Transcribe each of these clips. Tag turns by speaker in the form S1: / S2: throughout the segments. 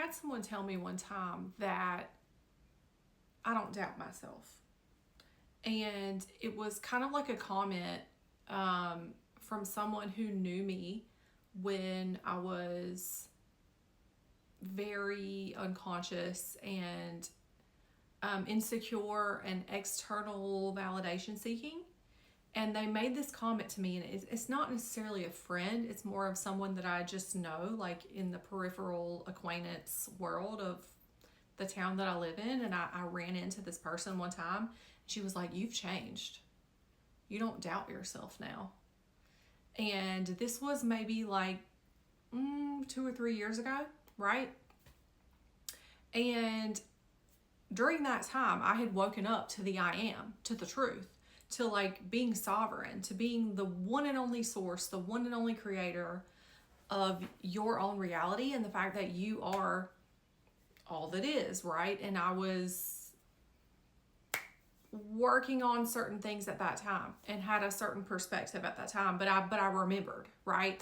S1: had someone tell me one time that I don't doubt myself. And it was kind of like a comment from someone who knew me when I was very unconscious and insecure and external validation seeking. And they made this comment to me, and it's not necessarily a friend, it's more of someone that I just know, like in the peripheral acquaintance world of the town that I live in. And I ran into this person one time. She was like, "You've changed. You don't doubt yourself now." And this was maybe like 2 or 3 years ago, right? And during that time, I had woken up to the I am, to the truth, to like being sovereign, to being the one and only source, the one and only creator of your own reality, and the fact that you are all that is, right? And I was working on certain things at that time and had a certain perspective at that time, but I remembered, right?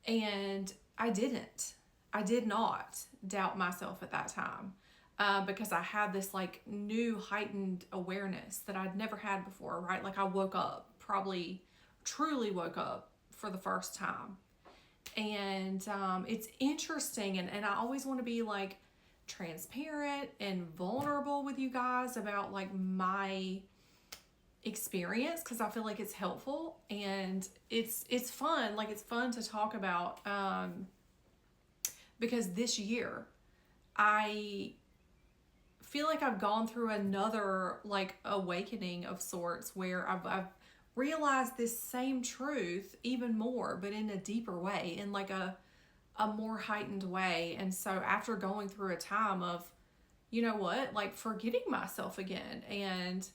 S1: And I did not doubt myself at that time, because I had this like new heightened awareness that I'd never had before, right? Like I woke up, probably truly woke up for the first time. And it's interesting, and I always want to be like transparent and vulnerable with you guys about like my experience, because I feel like it's helpful and it's fun. Like it's fun to talk about, because this year I feel like I've gone through another like awakening of sorts, where I've realized this same truth even more, but in a deeper way, in like a more heightened way. And so after going through a time of, you know what, like forgetting myself again, and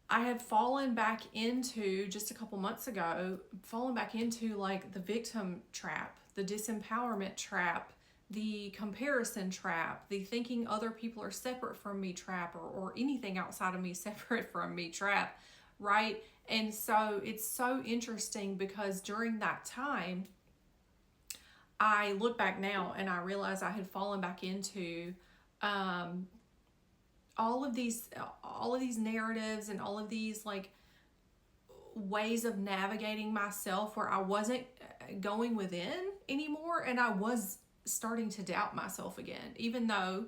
S1: I had fallen back into, just a couple months ago, fallen back into like the victim trap, the disempowerment trap, the comparison trap, the thinking other people are separate from me trap, or anything outside of me separate from me trap, right? And so it's so interesting, because during that time, I look back now and I realize I had fallen back into all of these narratives and all of these like ways of navigating myself, where I wasn't going within anymore, and I was starting to doubt myself again, even though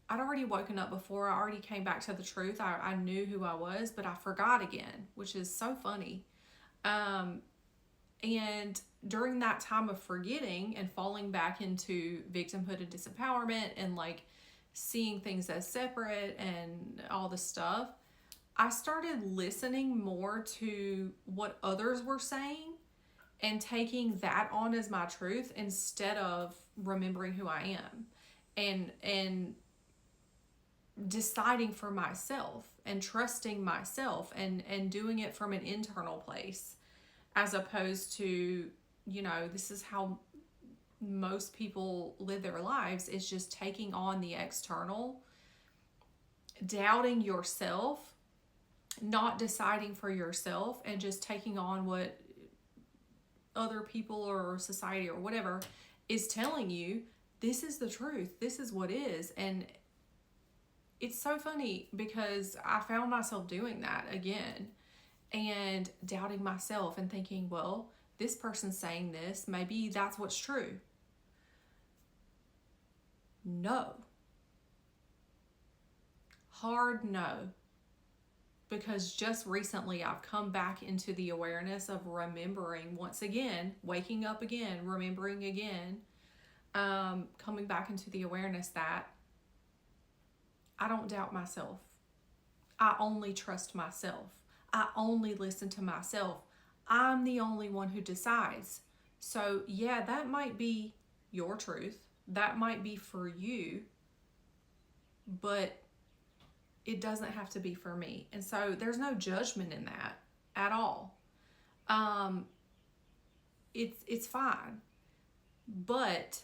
S1: I'd already woken up before. I already came back to the truth. I knew who I was, but I forgot again, which is so funny. And during that time of forgetting and falling back into victimhood and disempowerment, and like seeing things as separate and all this stuff, I started listening more to what others were saying and taking that on as my truth, instead of remembering who I am and deciding for myself and trusting myself and doing it from an internal place, as opposed to, you know, this is how most people live their lives, is just taking on the external, doubting yourself, not deciding for yourself, and just taking on what other people or society or whatever is telling you. This is the truth. This is what is. And it's so funny, because I found myself doing that again, and doubting myself and thinking, well, this person's saying this, maybe that's what's true. No. Hard no. Because just recently I've come back into the awareness of remembering once again, waking up again, remembering again, coming back into the awareness that I don't doubt myself. I only trust myself. I only listen to myself. I'm the only one who decides. So yeah, that might be your truth. That might be for you, but it doesn't have to be for me. And so there's no judgment in that at all. It's fine. But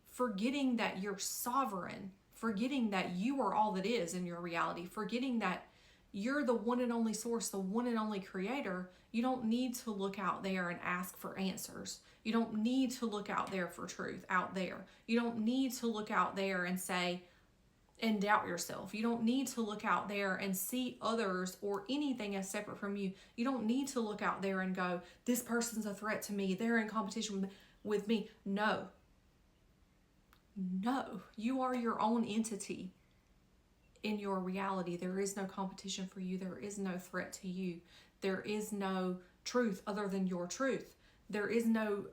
S1: forgetting that you're sovereign, forgetting that you are all that is in your reality, forgetting that you're the one and only source, the one and only creator. You don't need to look out there and ask for answers. You don't need to look out there for truth out there. You don't need to look out there and say, and doubt yourself. You don't need to look out there and see others or anything as separate from you. You don't need to look out there and go, this person's a threat to me. They're in competition with me. No. No. You are your own entity in your reality. There is no competition for you. There is no threat to you. There is no truth other than your truth. There is no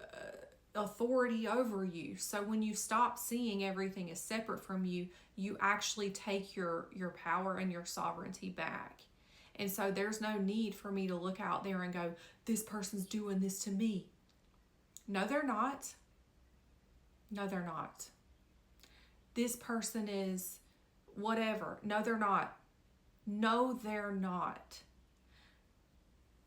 S1: authority over you. So when you stop seeing everything as separate from you, you actually take your power and your sovereignty back. And so there's no need for me to look out there and go, this person's doing this to me. No, they're not. No, they're not. This person is whatever. No, they're not. No, they're not.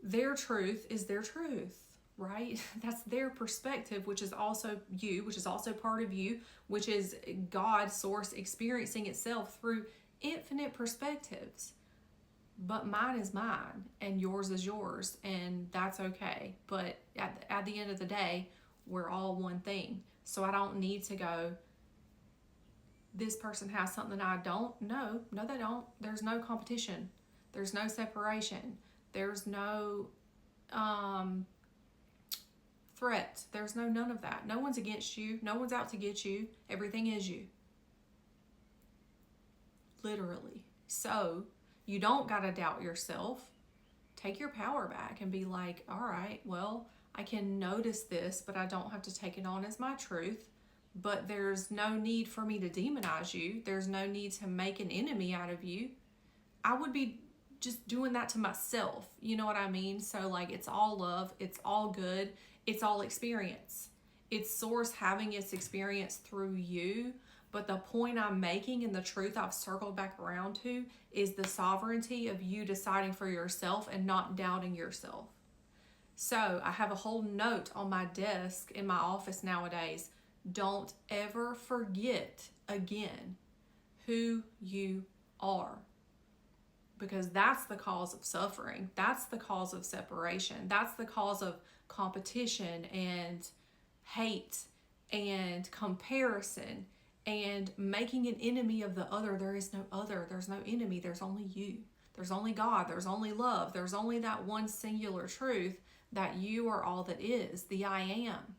S1: Their truth is their truth, right? That's their perspective, which is also you, which is also part of you, which is God's source experiencing itself through infinite perspectives. But mine is mine and yours is yours, and that's okay. But at the end of the day, we're all one thing. So I don't need to go, this person has something I don't. No, they don't. There's no competition. There's no separation. There's no threat. There's none of that. No one's against you. No one's out to get you. Everything is you. Literally. So you don't got to doubt yourself. Take your power back and be like, all right, well, I can notice this, but I don't have to take it on as my truth. But there's no need for me to demonize you. There's no need to make an enemy out of you. I would be just doing that to myself. You know what I mean? So like, it's all love. It's all good. It's all experience. It's source having its experience through you. But the point I'm making and the truth I've circled back around to is the sovereignty of you deciding for yourself and not doubting yourself. So I have a whole note on my desk in my office nowadays. Don't ever forget again who you are. Because that's the cause of suffering. That's the cause of separation. That's the cause of competition and hate and comparison and making an enemy of the other. There is no other. There's no enemy. There's only you. There's only God. There's only love. There's only that one singular truth that you are all that is, the I am.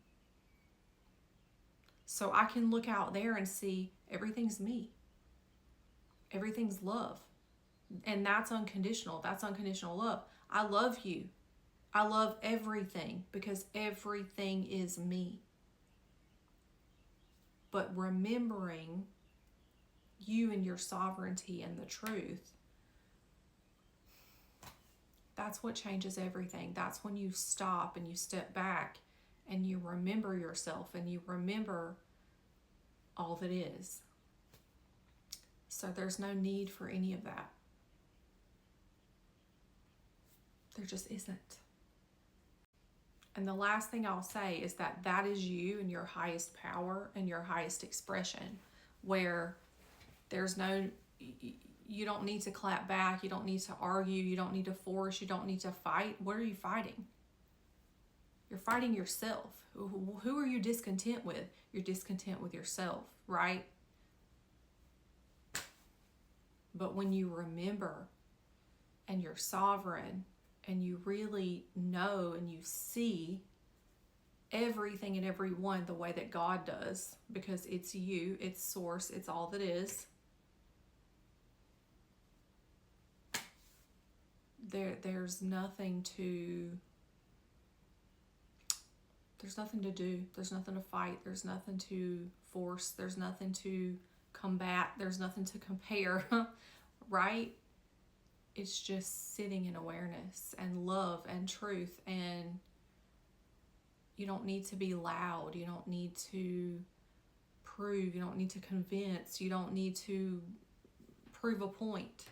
S1: So I can look out there and see everything's me. Everything's love. And that's unconditional. That's unconditional love. I love you. I love everything because everything is me. But remembering you and your sovereignty and the truth, that's what changes everything. That's when you stop and you step back and you remember yourself and you remember all that is. So there's no need for any of that. There just isn't. And the last thing I'll say is that that is you in your highest power and your highest expression, where there's no, you don't need to clap back, you don't need to argue, you don't need to force, you don't need to fight. What are you fighting? You're fighting yourself. Who are you discontent with? You're discontent with yourself, right? But when you remember and you're sovereign and you really know and you see everything and everyone the way that God does, because it's you, it's source, it's all that is, there's nothing to do, there's nothing to fight, there's nothing to force, there's nothing to combat, there's nothing to compare, right? It's just sitting in awareness and love and truth, and you don't need to be loud, you don't need to prove, you don't need to convince, you don't need to prove a point.